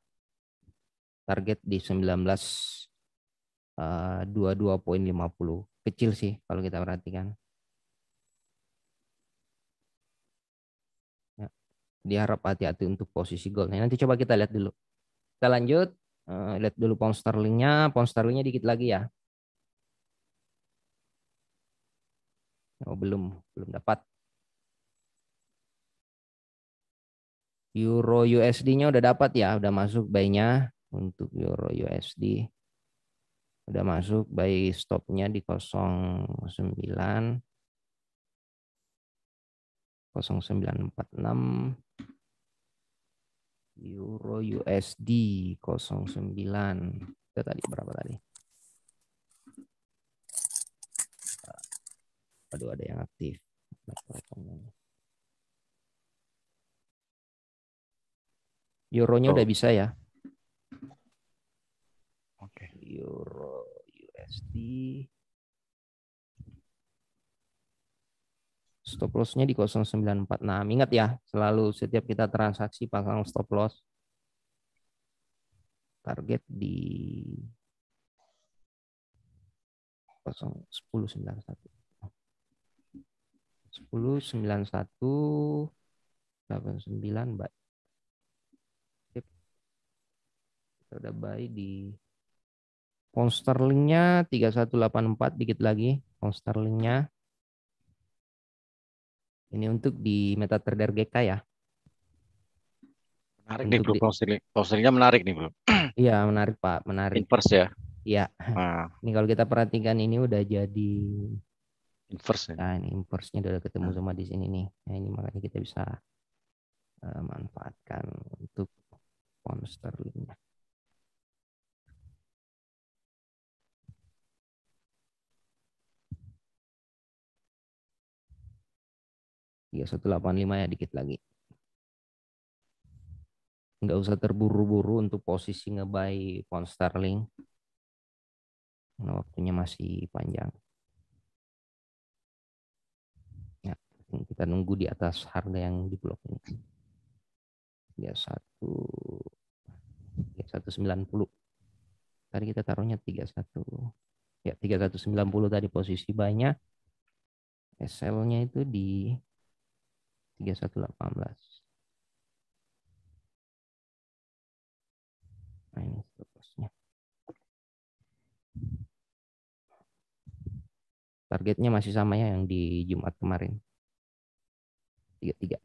target di 1922,50. Kecil sih kalau kita perhatikan. Ya, diharap hati-hati untuk posisi gold. Nah, nanti coba kita lihat dulu. Kita lanjut, lihat dulu pound sterlingnya. Pound sterlingnya dikit lagi ya. Oh, belum dapat. Euro USD-nya udah dapat ya, udah masuk buy-nya untuk Euro USD. Udah masuk, buy stopnya di 09 0946 Euro USD 09. Itu tadi berapa tadi? Aduh, ada yang aktif. Euronya udah bisa ya. Oke. Euro USD. Stop loss-nya di 0946. Ingat ya, selalu setiap kita transaksi pasang stop loss. Target di 1091. 1091 89 Mbak. Kita udah buy di pound sterlingnya 3184, dikit lagi pound sterlingnya. Ini untuk di MetaTrader GK ya. Menarik nih Untuk bro, di, closingnya menarik nih bro. iya menarik Pak, menarik. Inverse ya. Iya. Nah, Ini kalau kita perhatikan ini udah jadi, inverse ya. nah ini impulsnya udah ketemu Nah, sama di sini nih. Nah ini makanya kita bisa manfaatkan untuk pound sterlingnya. 3185 ya, dikit lagi. Nggak usah terburu-buru untuk posisi ngebuy pound sterling. Nah, waktunya masih panjang. Ya, kita nunggu di atas harga yang di blok ini. 3190. Tadi kita taruhnya 31. Ya, 3190 tadi posisi buy-nya. SL-nya itu di 3118. Nah, ini stop loss-nya. Targetnya masih sama ya yang di Jumat kemarin. 33.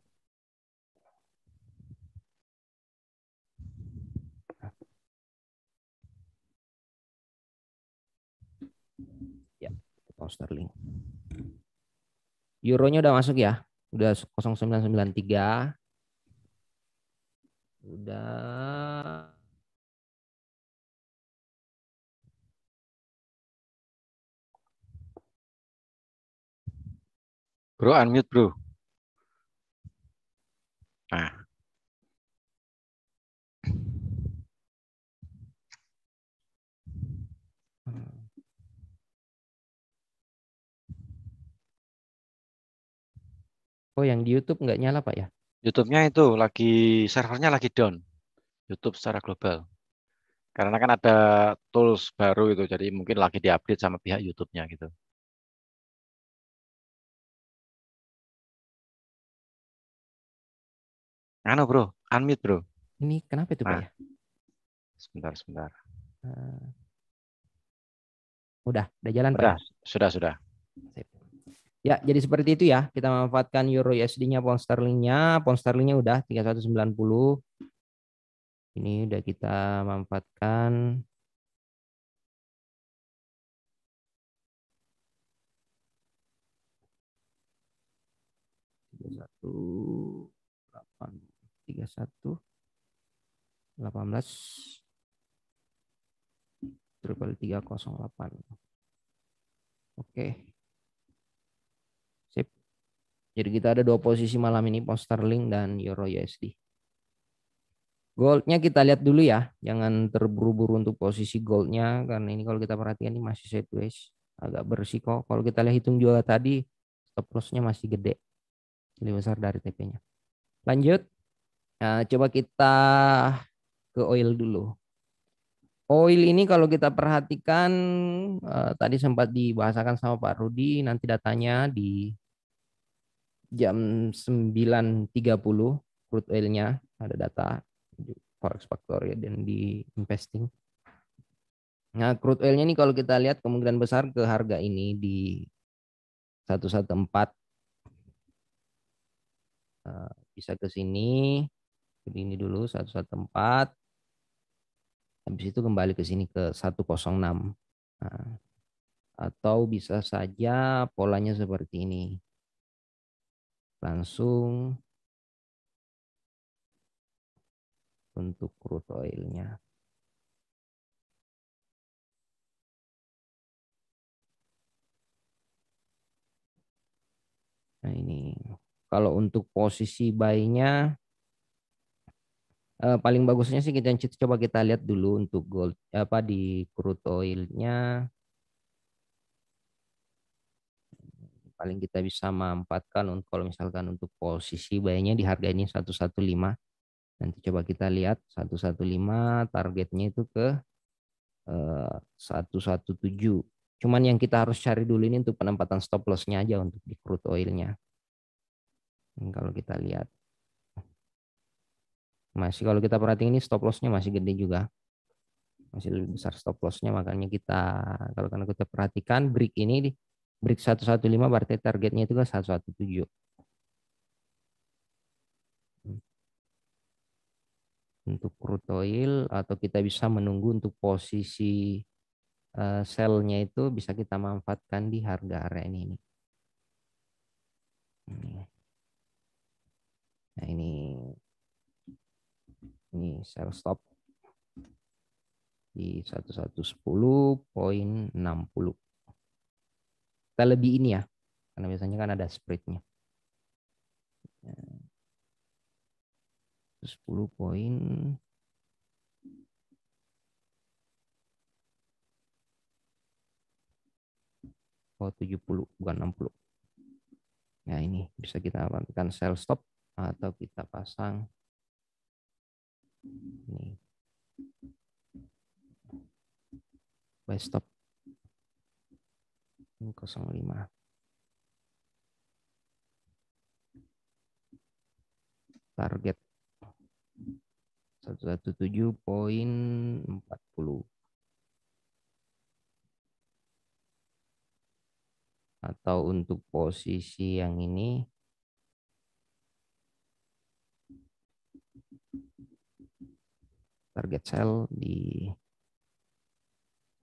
Ya, pound sterling. Euronya udah masuk ya. Udah 0993. Udah. bro unmute bro. Nah, Oh, yang di YouTube nggak nyala Pak ya? YouTube-nya itu lagi servernya lagi down. YouTube secara global. Karena kan ada tools baru itu, jadi mungkin lagi diupdate sama pihak YouTube-nya gitu. Anu bro, unmute bro. Ini kenapa itu Pak Nah, ya? sebentar. Eh, udah jalan Pak ya? Udah, sudah. Sip. Ya, jadi seperti itu ya. Kita memanfaatkan Euro USD-nya, pound sterlingnya. Pound sterlingnya udah 3190. Ini udah kita manfaatkan. Tiga satu delapan, 3118 triple 308. Oke, sip. Jadi kita ada dua posisi malam ini, pound sterling dan Euro USD. Goldnya kita lihat dulu ya, jangan terburu-buru untuk posisi goldnya karena ini kalau kita perhatikan ini masih sideways, agak bersiko. Kalau kita lihat hitung juga tadi, stop lossnya masih gede, lebih besar dari TP-nya. Lanjut, nah, coba kita ke oil dulu. Oil ini kalau kita perhatikan tadi sempat dibahasakan sama Pak Rudi, nanti datanya di jam 9.30 crude oilnya ada data di Forex Factory dan di investing. Nah, crude oilnya ini kalau kita lihat kemungkinan besar ke harga ini di 114, bisa ke sini, ke ini dulu 114. Habis itu kembali ke sini ke 106. Nah, atau bisa saja polanya seperti ini. Langsung untuk crude oilnya. Nah ini kalau untuk posisi buy-nya paling bagusnya sih kita coba kita lihat dulu untuk gold apa di crude oilnya paling kita bisa manfaatkan untuk kalau misalkan untuk posisi buy-nya di harga ini 115. Nanti coba kita lihat 115 targetnya itu ke 117. Cuman yang kita harus cari dulu ini untuk penempatan stop loss-nya aja untuk di crude oilnya. Kalau kita lihat masih kalau kita perhatiin ini stop loss-nya masih gede juga. Masih lebih besar stop loss-nya makanya kita kalau karena kita perhatikan break ini di break 115 berarti targetnya itu ke 117. Untuk crude oil atau kita bisa menunggu untuk posisi sell-nya itu bisa kita manfaatkan di harga area ini. Nah ini sell stop di 1110,60. Kita lebih ini ya, karena biasanya kan ada spreadnya. 10 poin. Oh 70 bukan 60. Nah ini bisa kita lakukan sell stop atau kita pasang ini buy stop 05. Target 117,40 atau untuk posisi yang ini target sell di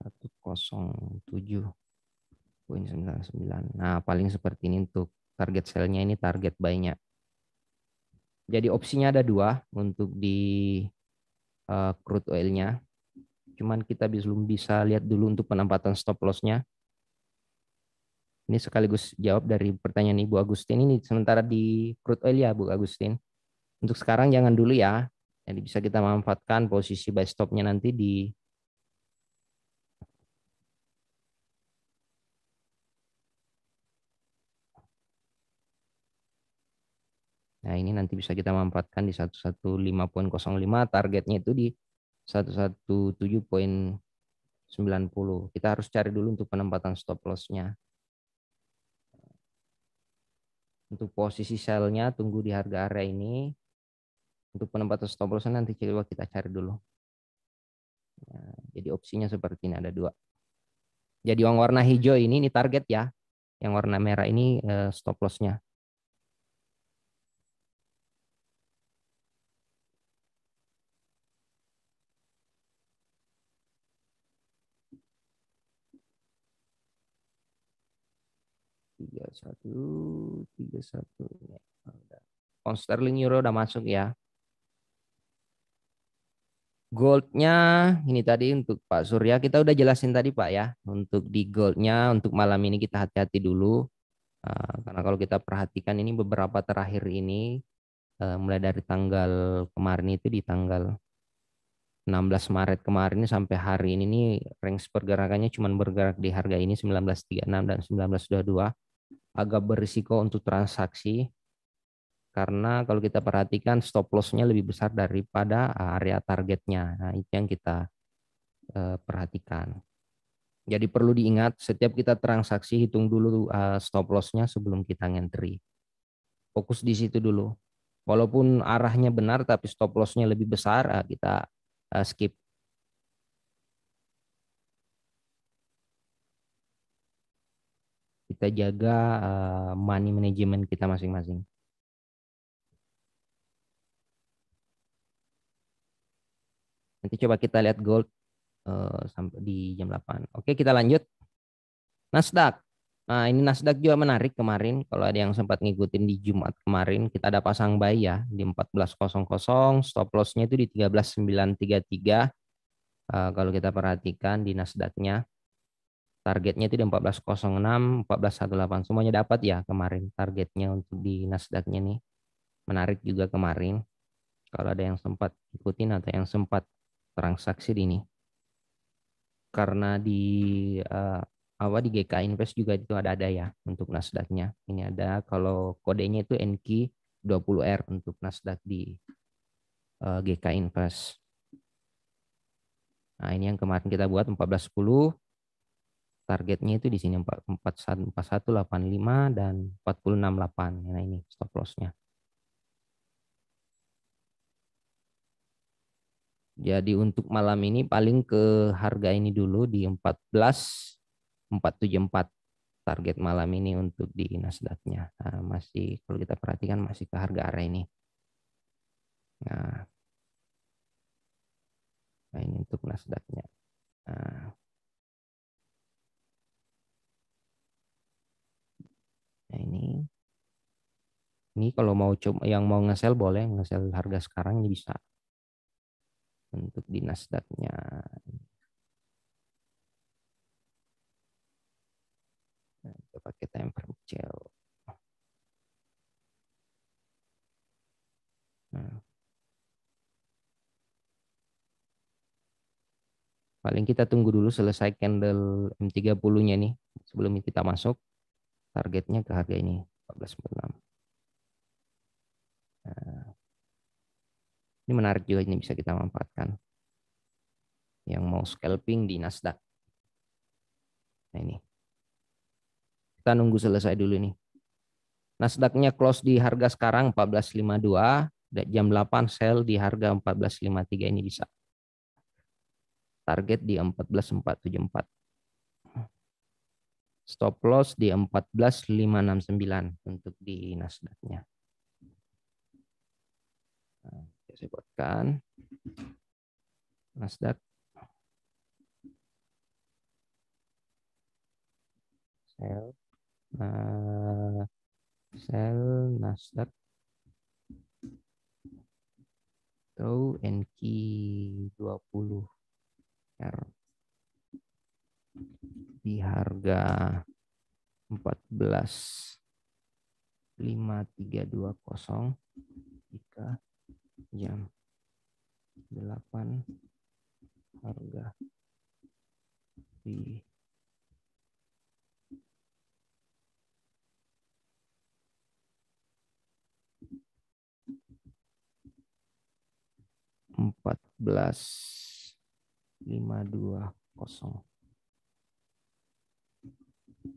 107,99. Nah, paling seperti ini untuk target sell-nya ini target buy-nya. Jadi opsinya ada dua untuk di crude oil-nya. Cuman kita belum bisa lihat dulu untuk penempatan stop loss-nya. Ini sekaligus jawab dari pertanyaan Ibu Agustin ini sementara di crude oil ya Bu Agustin. Untuk sekarang jangan dulu ya. Jadi bisa kita manfaatkan posisi buy stop-nya nanti di Nah, ini nanti bisa kita manfaatkan di 115,05, targetnya itu di 117,90. Kita harus cari dulu untuk penempatan stop loss-nya. Untuk posisi sell-nya tunggu di harga area ini. Untuk penempatan stop loss-nya nanti coba kita cari dulu. Nah, jadi opsinya seperti ini ada dua. Jadi yang warna hijau ini target ya. Yang warna merah ini stop loss-nya. Tiga satu. Pound sterling euro udah masuk ya. Goldnya ini tadi untuk Pak Surya kita udah jelasin tadi Pak ya. Untuk di goldnya untuk malam ini kita hati-hati dulu. Karena kalau kita perhatikan ini beberapa terakhir ini mulai dari tanggal kemarin itu di tanggal 16 Maret kemarin sampai hari ini nih range pergerakannya cuma bergerak di harga ini 1936 dan 1922. Agak berisiko untuk transaksi karena kalau kita perhatikan stop loss-nya lebih besar daripada area targetnya. Nah, itu yang kita perhatikan. Jadi perlu diingat setiap kita transaksi hitung dulu stop loss-nya sebelum kita ngentri. Fokus di situ dulu. Walaupun arahnya benar tapi stop loss-nya lebih besar, kita skip. Kita jaga money management kita masing-masing. Nanti coba kita lihat gold. sampai di jam 8. Oke, kita lanjut. Nasdaq. Nah, ini Nasdaq juga menarik kemarin. Kalau ada yang sempat ngikutin di Jumat kemarin, kita ada pasang buy ya di 14.00, stop loss-nya itu di 13.933. Kalau kita perhatikan di Nasdaq-nya, targetnya itu di 14.06, 14.18. Semuanya dapat ya kemarin targetnya untuk di Nasdaq-nya nih. Menarik juga kemarin. Kalau ada yang sempat ikutin atau yang sempat transaksi di ini. Karena di di GK Invest juga itu ada ya untuk Nasdaq-nya. Ini ada kalau kodenya itu NQ20R untuk Nasdaq di GK Invest. Nah, ini yang kemarin kita buat 14.10. Targetnya itu di sini 4185 dan 46.8. Nah, ini stop loss-nya. Jadi untuk malam ini paling ke harga ini dulu di 14.474 target malam ini untuk di Nasdaq-nya. Nah, masih kalau kita perhatikan masih ke harga area ini. Nah, ini untuk Nasdaq-nya. Nah, ini kalau mau coba yang mau nge-sell boleh nge-sell harga sekarang ini bisa. Untuk di Nasdaq-nya. Nah, kita pakai time frame gel. Nah, paling kita tunggu dulu selesai candle M30-nya nih sebelum kita masuk. Targetnya ke harga ini 14.46. Nah, ini menarik juga, ini bisa kita manfaatkan. Yang mau scalping di Nasdaq. Nah, ini. Kita nunggu selesai dulu nih. Nasdaq-nya close di harga sekarang 14.52. Jam 8 sell di harga 14.53 ini bisa. Target di 14.474. Stop loss di 14.569 untuk di Nasdaq-nya. Nah, saya buatkan Nasdaq. Sell. Sell Nasdaq. Atau NQ20 R di harga 14.5320 jika jam 8 harga di 14.520.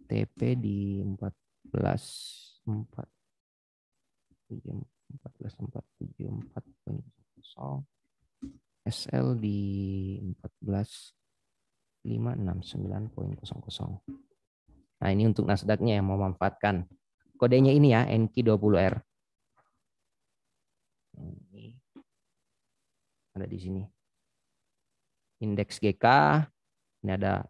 TP di 14.474.0. SL di 14.569.00. Nah, ini untuk Nasdaq-nya yang mau memanfaatkan. Kodenya ini ya, NQ20R. Ini ada di sini. Indeks GK, ini ada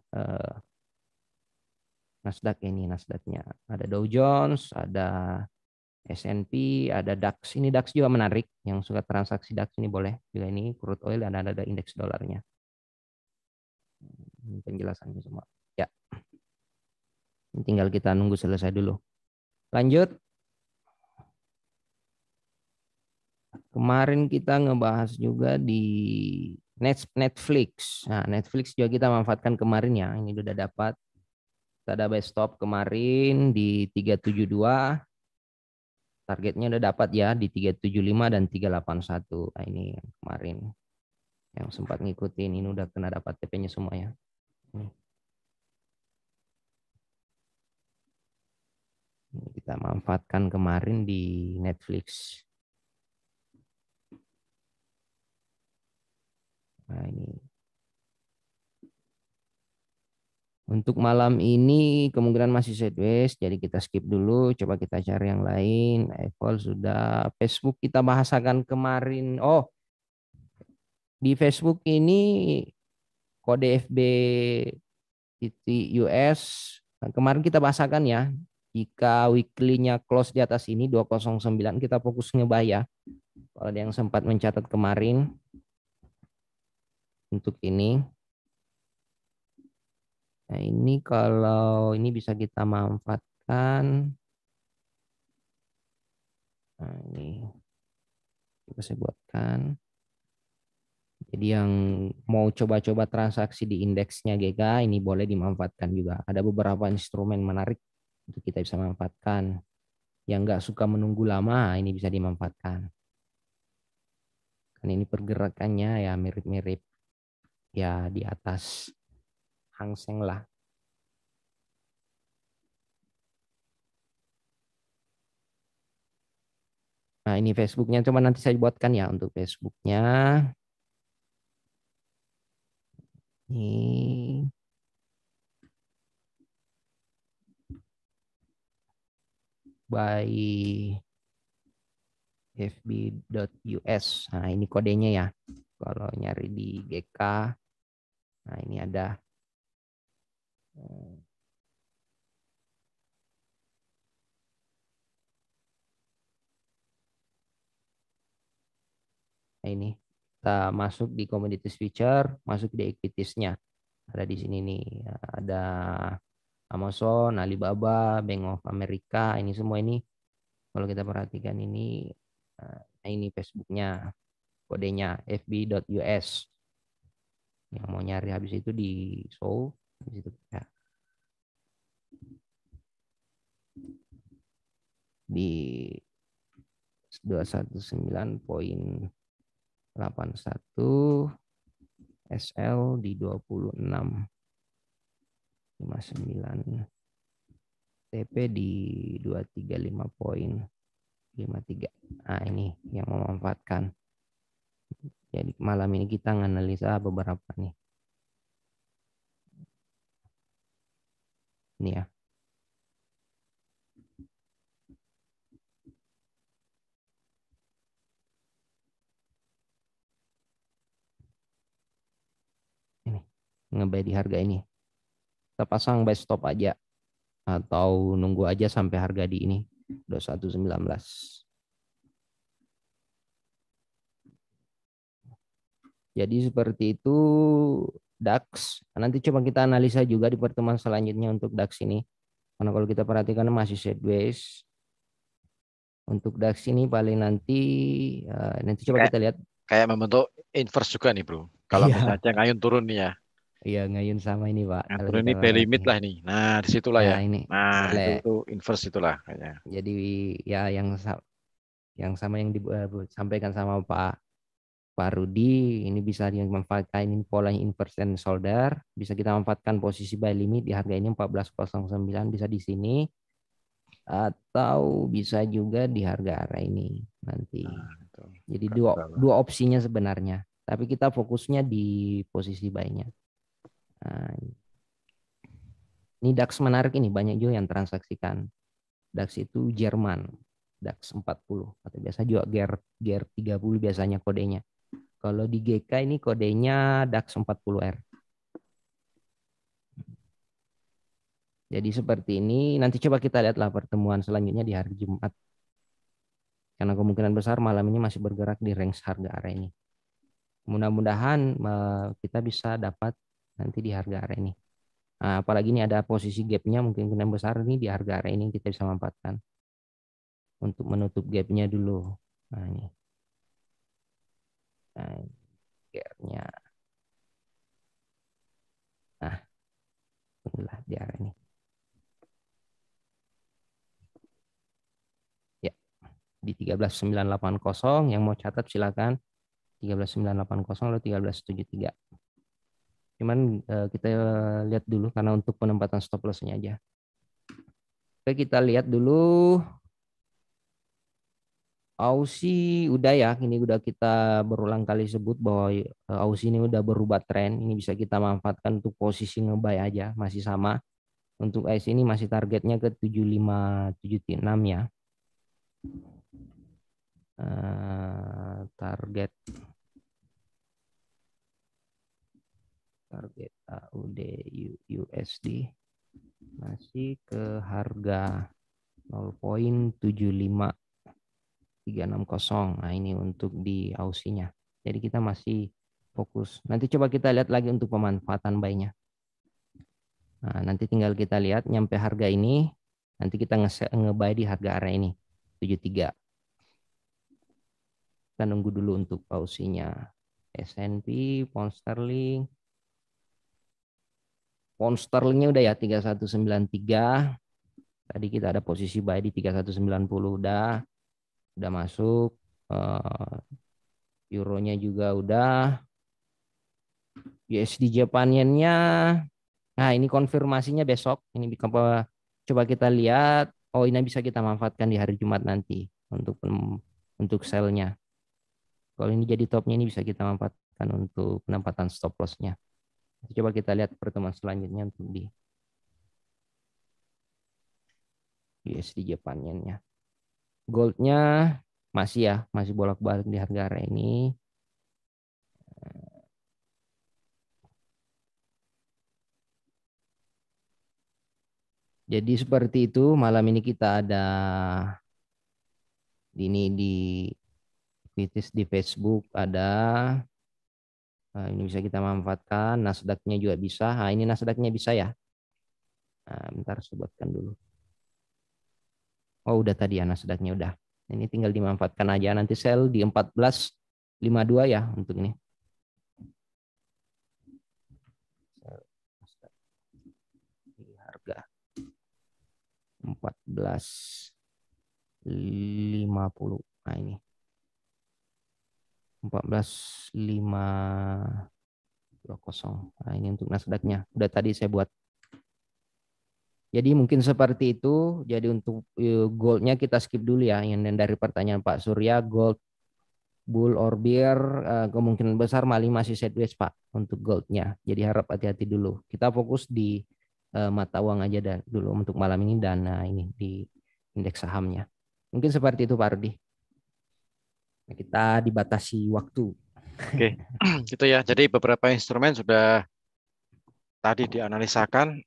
Nasdaq ini, Nasdaq-nya. Ada Dow Jones, ada S&P, ada DAX. Ini DAX juga menarik. Yang suka transaksi DAX ini boleh. Bila ini crude oil dan ada indeks dolarnya. Ini penjelasannya semua. Ya. Tinggal kita nunggu selesai dulu. Lanjut. Kemarin kita ngebahas juga di Netflix. Nah, Netflix juga kita manfaatkan kemarin ya. Ini udah dapat. Kita ada buy stop kemarin di 372. Targetnya udah dapat ya di 375 dan 381. Nah, ini yang kemarin yang sempat ngikutin ini udah kena dapat TP-nya semua ya. Ini kita manfaatkan kemarin di Netflix. Nah, ini. Untuk malam ini kemungkinan masih sideways, jadi kita skip dulu. Coba kita cari yang lain. Apple sudah, Facebook kita bahasakan kemarin. Oh, di Facebook ini kode FB itu US kemarin kita bahasakan ya. Jika weekly-nya close di atas ini 209, kita fokus ngebay ya. Kalau ada yang sempat mencatat kemarin untuk ini. Nah, ini kalau ini bisa kita manfaatkan. Nah, ini bisa saya buatkan. Jadi yang mau coba-coba transaksi di indeksnya GK ini boleh dimanfaatkan juga. Ada beberapa instrumen menarik untuk kita bisa manfaatkan. Yang nggak suka menunggu lama ini bisa dimanfaatkan. Kan ini pergerakannya ya mirip-mirip ya di atas Hang Seng lah. Nah ini Facebooknya, coba nanti saya buatkan ya untuk Facebooknya. Ini by fb.us. Nah ini kodenya ya. Kalau nyari di GK, nah ini ada. Nah ini kita masuk di commodities future, masuk di equities-nya. Ada di sini nih, ada Amazon, Alibaba, Bank of America, ini semua ini kalau kita perhatikan ini, nah ini Facebooknya, kodenya fb.us. Yang mau nyari habis itu di show, habis itu ya. Di 219.81 SL di 26.59 TP di 235.53. Nah ini yang memanfaatkan. Jadi malam ini kita menganalisa beberapa nih. Ini ya. Ini nge-buy di harga ini. Kita pasang buy stop aja atau nunggu aja sampai harga di ini 21.19. Jadi seperti itu DAX. Nanti coba kita analisa juga di pertemuan selanjutnya untuk DAX ini. Karena kalau kita perhatikan masih sideways. Untuk DAX ini paling nanti coba Kayak kita lihat. kayak membentuk inverse juga nih bro. Kalau Iya, misalnya ngayun turun nih ya. iya ngayun sama ini Pak. Yang Kalau turun kita ini pay limit perhatikan. lah nih. Nah, disitulah Ya ya. ini Nah, itu boleh. tuh inverse itulah kayaknya. Jadi ya yang sama yang disampaikan sama Pak Rudi, ini bisa dimanfaatkan ini pola inverse and shoulder, bisa kita manfaatkan posisi buy limit di harga ini 14.09 bisa di sini atau bisa juga di harga area ini nanti. Nah, itu. Jadi Nggak dua salah. dua opsinya sebenarnya, tapi kita fokusnya di posisi buy-nya. Nah, ini DAX menarik ini banyak juga yang transaksikan. DAX itu Jerman, DAX 40 atau biasa juga GER 30 biasanya kodenya. Kalau di GK ini kodenya DAX 40R. Jadi seperti ini, nanti coba kita lihatlah pertemuan selanjutnya di hari Jumat. Karena kemungkinan besar malam ini masih bergerak di range harga area ini. Mudah-mudahan kita bisa dapat nanti di harga area ini. Nah, apalagi ini ada posisi gapnya mungkin kemungkinan besar ini di harga area ini kita bisa manfaatkan untuk menutup gapnya dulu. Nah ini, nah, gapnya. Nah, inilah di area ini. Ya, di 13.980 yang mau catat silakan 13.980 atau 13.73. Cuman kita lihat dulu karena untuk penempatan stop loss-nya aja. Oke, kita lihat dulu Aussie udah ya, ini udah kita berulang kali sebut bahwa Aussie ini udah berubah tren. Ini bisa kita manfaatkan untuk posisi ngebuy aja, masih sama. Untuk ICE ini masih targetnya ke 7576 ya. Target target AUD USD masih ke harga 0.75360. Nah, ini untuk di Aussie-nya. Jadi kita masih fokus. Nanti coba kita lihat lagi untuk pemanfaatan buy-nya. Nah, nanti tinggal kita lihat nyampe harga ini, nanti kita nge-buy di harga area ini 73. Kita nunggu dulu untuk Aussie-nya. S&P, pound sterling. Pound sterlingnya udah ya 3193. Tadi kita ada posisi buy di 3190 udah masuk. Euronya juga udah. USD Japan Yen-nya. Nah, ini konfirmasinya besok. Ini coba kita lihat. Oh, ini bisa kita manfaatkan di hari Jumat nanti untuk sell-nya. Kalau ini jadi topnya, ini bisa kita manfaatkan untuk penempatan stop loss-nya. Coba kita lihat pertemuan selanjutnya untuk di USD Japan Yen-nya. Gold-nya masih bolak-balik di harga area ini. Jadi seperti itu, malam ini kita ada ini di di Facebook ada. Nah, ini bisa kita manfaatkan. Nasdaq-nya juga bisa. Nah, ini Nasdaq-nya bisa ya. Nah, bentar sebutkan dulu. Oh, udah tadi ya Nasdaq-nya udah. Ini tinggal dimanfaatkan aja. Nanti sell di 14.52 ya untuk ini. Di harga 14.50. Nah, ini 14.520. Nah, ini untuk Nasdaq-nya. Udah tadi saya buat. Jadi mungkin seperti itu. Jadi untuk gold-nya kita skip dulu ya. Yang dari pertanyaan Pak Surya, gold bull or bear, kemungkinan besar masih sideways Pak untuk gold-nya. Jadi harap hati-hati dulu. Kita fokus di mata uang aja dulu untuk malam ini dan ini di indeks sahamnya. Mungkin seperti itu Pak Rudi. Nah, kita dibatasi waktu. Oke, gitu ya. Jadi beberapa instrumen sudah tadi dianalisakan.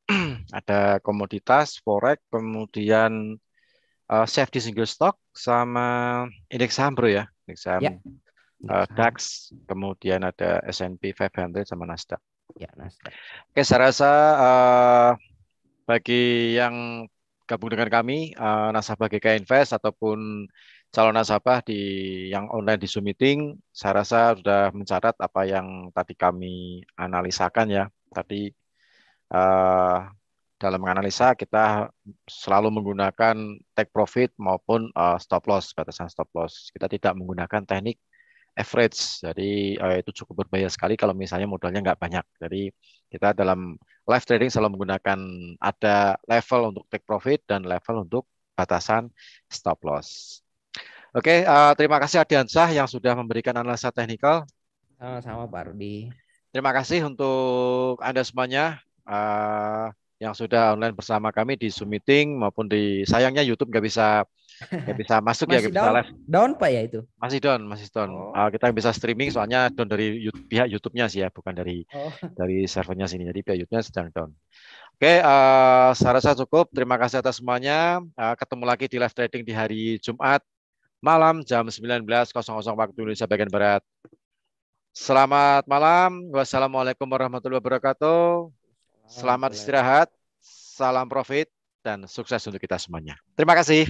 Ada komoditas, forex, kemudian safety single stock, sama indeks saham bro ya. Indeks saham Ya, DAX, kemudian ada S&P 500 sama Nasdaq. Ya, Nasdaq. Oke, saya rasa bagi yang gabung dengan kami, nasabah GK Invest ataupun calon nasabah yang online di Zoom meeting, saya rasa sudah mencatat apa yang tadi kami analisakan ya. Tadi dalam menganalisa kita selalu menggunakan take profit maupun stop loss, batasan stop loss. Kita tidak menggunakan teknik average. Jadi itu cukup berbahaya sekali kalau misalnya modalnya nggak banyak. Jadi kita dalam live trading selalu menggunakan ada level untuk take profit dan level untuk batasan stop loss. Oke, terima kasih Adiansah yang sudah memberikan analisa teknikal. Sama-sama Pak Rudi. Terima kasih untuk Anda semuanya yang sudah online bersama kami di Zoom meeting maupun sayangnya YouTube nggak bisa masuk ya, Masih nggak bisa live. down Pak ya itu? Masih down, masih down. Oh. Kita bisa streaming soalnya down dari pihak YouTube-nya sih ya, bukan dari Oh. servernya sini. Jadi pihak YouTube-nya sedang down. Oke, saya rasa cukup. Terima kasih atas semuanya. Ketemu lagi di live trading di hari Jumat malam jam 19.00 waktu Indonesia bagian Barat. Selamat malam. Wassalamualaikum warahmatullahi wabarakatuh. Selamat istirahat. Salam profit dan sukses untuk kita semuanya. Terima kasih.